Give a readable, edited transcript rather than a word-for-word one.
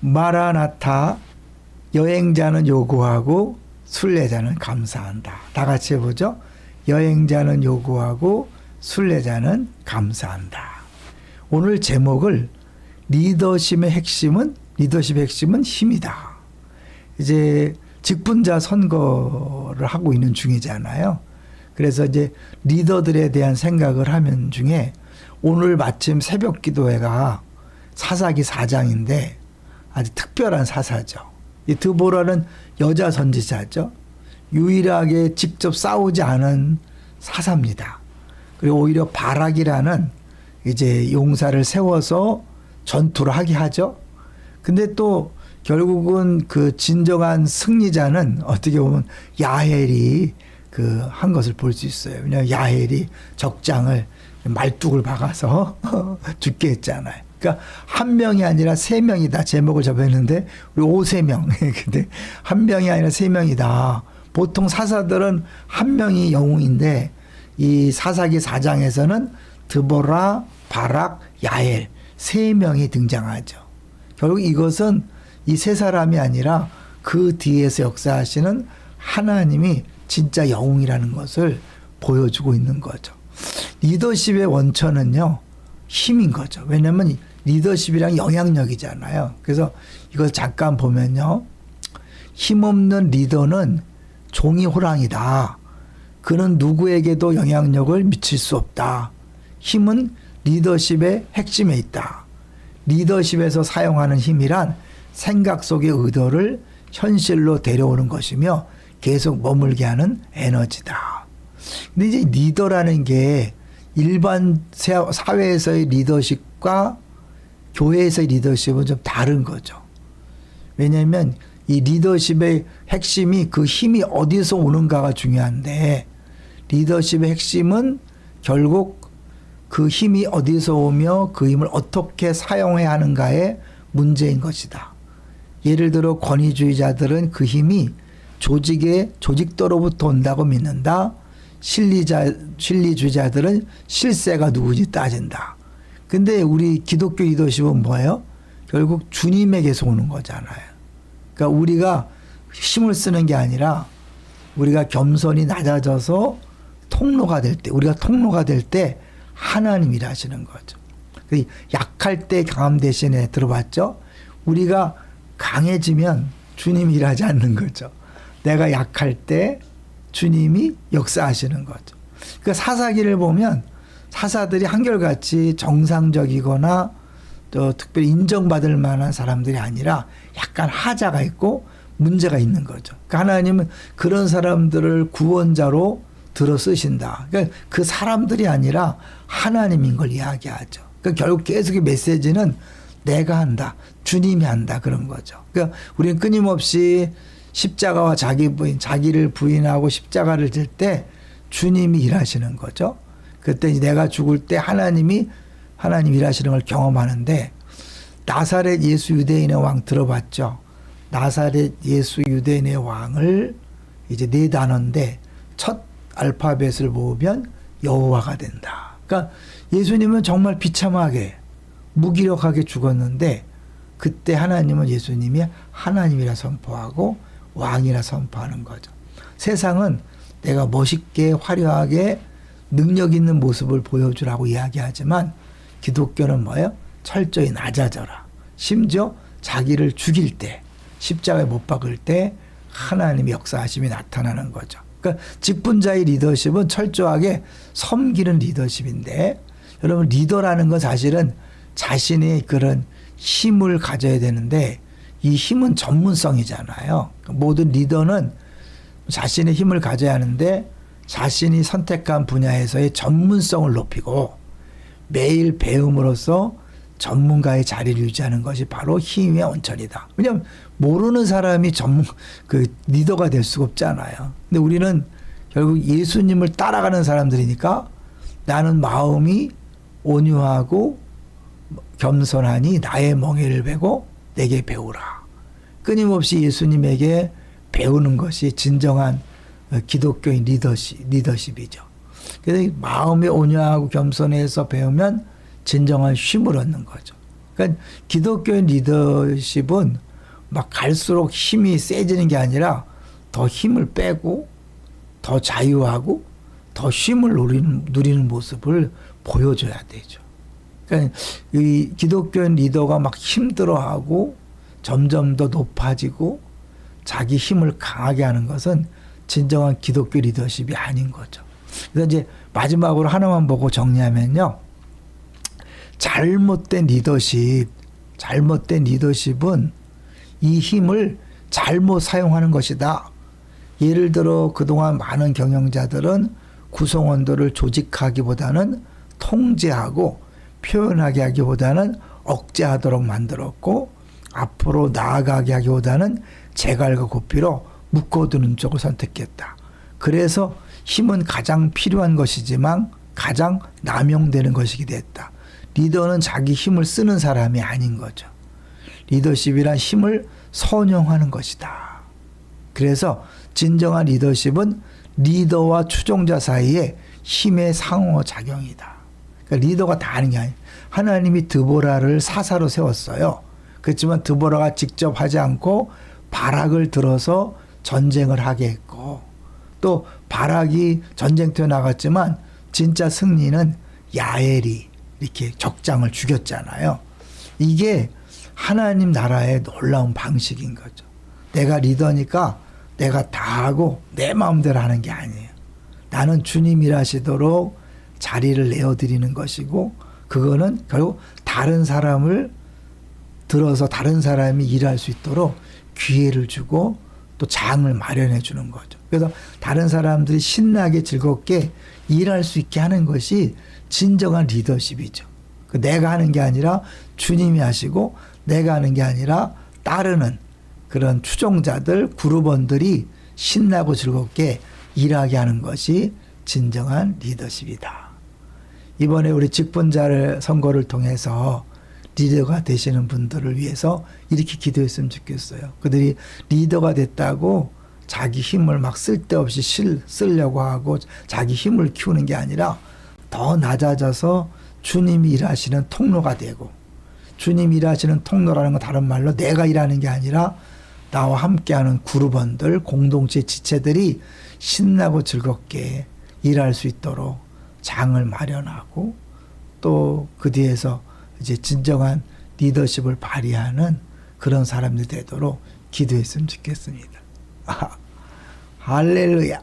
마라나타. 여행자는 요구하고 순례자는 감사한다. 다 같이 해보죠. 여행자는 요구하고 순례자는 감사한다. 오늘 제목을 리더십의 핵심은 힘이다. 이제 직분자 선거를 하고 있는 중이잖아요. 그래서 이제 리더들에 대한 생각을 하면 중에 오늘 마침 새벽 기도회가 사사기 4장인데 아주 특별한 사사죠. 이 드보라는 여자 선지자죠. 유일하게 직접 싸우지 않은 사사입니다. 그리고 오히려 바락이라는 이제 용사를 세워서 전투를 하게 하죠. 근데 또 결국은 그 진정한 승리자는 어떻게 보면 야헬이 그 한 것을 볼 수 있어요. 왜냐하면 야헬이 적장을 말뚝을 박아서 죽게 했잖아요. 그러니까 한 명이 아니라 세 명이다. 제목을 잡았는데 우리 5세. 근데 한 명이 아니라 세 명이다. 보통 사사들은 한 명이 영웅인데 이 사사기 4장에서는 드보라, 바락, 야헬 세 명이 등장하죠. 결국 이것은 이 세 사람이 아니라 그 뒤에서 역사하시는 하나님이 진짜 영웅이라는 것을 보여주고 있는 거죠. 리더십의 원천은요, 힘인 거죠. 왜냐하면 리더십이랑 영향력이잖아요. 그래서 이걸 잠깐 보면요. 힘없는 리더는 종이 호랑이다. 그는 누구에게도 영향력을 미칠 수 없다. 힘은 리더십의 핵심에 있다. 리더십에서 사용하는 힘이란 생각 속의 의도를 현실로 데려오는 것이며 계속 머물게 하는 에너지다. 근데 이제 리더라는 게 일반 사회에서의 리더십과 교회에서의 리더십은 좀 다른 거죠. 왜냐하면 이 리더십의 핵심이 그 힘이 어디서 오는가가 중요한데 리더십의 핵심은 결국 그 힘이 어디서 오며 그 힘을 어떻게 사용해야 하는가의 문제인 것이다. 예를 들어 권위주의자들은 그 힘이 조직도로부터 온다고 믿는다. 실리주의자들은 실세가 누구지 따진다. 근데 우리 기독교 리더십은 뭐예요? 결국 주님에게서 오는 거잖아요. 그러니까 우리가 힘을 쓰는 게 아니라 우리가 겸손히 낮아져서 통로가 될 때, 우리가 통로가 될 때 하나님 일하시는 거죠. 약할 때 강함 대신에 들어봤죠? 우리가 강해지면 주님이 일하지 않는 거죠. 내가 약할 때 주님이 역사하시는 거죠. 그러니까 사사기를 보면 사사들이 한결같이 정상적이거나 또 특별히 인정받을 만한 사람들이 아니라 약간 하자가 있고 문제가 있는 거죠. 그러니까 하나님은 그런 사람들을 구원자로 들어 쓰신다. 그러니까 그 사람들이 아니라 하나님인 걸 이야기하죠. 그러니까 결국 계속 메시지는 내가 한다. 주님이 한다. 그런 거죠. 그러니까 우리는 끊임없이 십자가와 자기를 부인하고 십자가를 질 때 주님이 일하시는 거죠. 그때 내가 죽을 때 하나님 일하시는 걸 경험하는데 나사렛 예수 유대인의 왕 들어봤죠? 나사렛 예수 유대인의 왕을 이제 네 단어인데 첫 알파벳을 모으면 여호와가 된다. 그러니까 예수님은 정말 비참하게 무기력하게 죽었는데 그때 하나님은 예수님이 하나님이라 선포하고 왕이라 선포하는 거죠. 세상은 내가 멋있게 화려하게 능력 있는 모습을 보여주라고 이야기하지만 기독교는 뭐예요? 철저히 낮아져라. 심지어 자기를 죽일 때 십자가에 못 박을 때 하나님의 역사하심이 나타나는 거죠. 그러니까 직분자의 리더십은 철저하게 섬기는 리더십인데 여러분 리더라는 건 사실은 자신의 그런 힘을 가져야 되는데 이 힘은 전문성이잖아요. 모든 리더는 자신의 힘을 가져야 하는데 자신이 선택한 분야에서의 전문성을 높이고 매일 배움으로써 전문가의 자리를 유지하는 것이 바로 힘의 원천이다. 왜냐하면 모르는 사람이 리더가 될 수가 없잖아요. 근데 우리는 결국 예수님을 따라가는 사람들이니까 나는 마음이 온유하고 겸손하니 나의 멍에를 베고 내게 배우라. 끊임없이 예수님에게 배우는 것이 진정한 기독교인 리더십이죠. 그래서 마음이 온유하고 겸손해서 배우면 진정한 쉼을 얻는 거죠. 그러니까 기독교인 리더십은 막 갈수록 힘이 세지는 게 아니라 더 힘을 빼고 더 자유하고 더 쉼을 누리는 모습을 보여줘야 되죠. 그러니까 이 기독교인 리더가 막 힘들어하고 점점 더 높아지고 자기 힘을 강하게 하는 것은 진정한 기독교 리더십이 아닌 거죠. 그래서 이제 마지막으로 하나만 보고 정리하면요. 잘못된 리더십은 이 힘을 잘못 사용하는 것이다. 예를 들어 그동안 많은 경영자들은 구성원들을 조직하기보다는 통제하고 표현하게 하기보다는 억제하도록 만들었고 앞으로 나아가게 하기보다는 제갈과 고삐로 묶어두는 쪽을 선택했다. 그래서 힘은 가장 필요한 것이지만 가장 남용되는 것이기도 했다. 리더는 자기 힘을 쓰는 사람이 아닌 거죠. 리더십이란 힘을 선용하는 것이다. 그래서 진정한 리더십은 리더와 추종자 사이에 힘의 상호작용이다. 그러니까 리더가 다 하는 게 아니에요. 하나님이 드보라를 사사로 세웠어요. 그렇지만 드보라가 직접 하지 않고 바락을 들어서 전쟁을 하게 했고 또 바락이 전쟁터에 나갔지만 진짜 승리는 야엘이 이렇게 적장을 죽였잖아요. 이게 하나님 나라의 놀라운 방식인 거죠. 내가 리더니까 내가 다 하고 내 마음대로 하는 게 아니에요. 나는 주님 일하시도록 자리를 내어드리는 것이고 그거는 결국 다른 사람을 들어서 다른 사람이 일할 수 있도록 기회를 주고 또 장을 마련해 주는 거죠. 그래서 다른 사람들이 신나게 즐겁게 일할 수 있게 하는 것이 진정한 리더십이죠. 내가 하는 게 아니라 주님이 하시고 내가 하는 게 아니라 따르는 그런 추종자들, 그룹원들이 신나고 즐겁게 일하게 하는 것이 진정한 리더십이다. 이번에 우리 직분자를 선거를 통해서 리더가 되시는 분들을 위해서 이렇게 기도했으면 좋겠어요. 그들이 리더가 됐다고 자기 힘을 막 쓸데없이 쓰려고 하고 자기 힘을 키우는 게 아니라 더 낮아져서 주님이 일하시는 통로가 되고, 주님이 일하시는 통로라는 건 다른 말로 내가 일하는 게 아니라 나와 함께하는 그룹원들, 공동체 지체들이 신나고 즐겁게 일할 수 있도록 장을 마련하고 또 그 뒤에서 이제 진정한 리더십을 발휘하는 그런 사람들이 되도록 기도했으면 좋겠습니다. 할렐루야.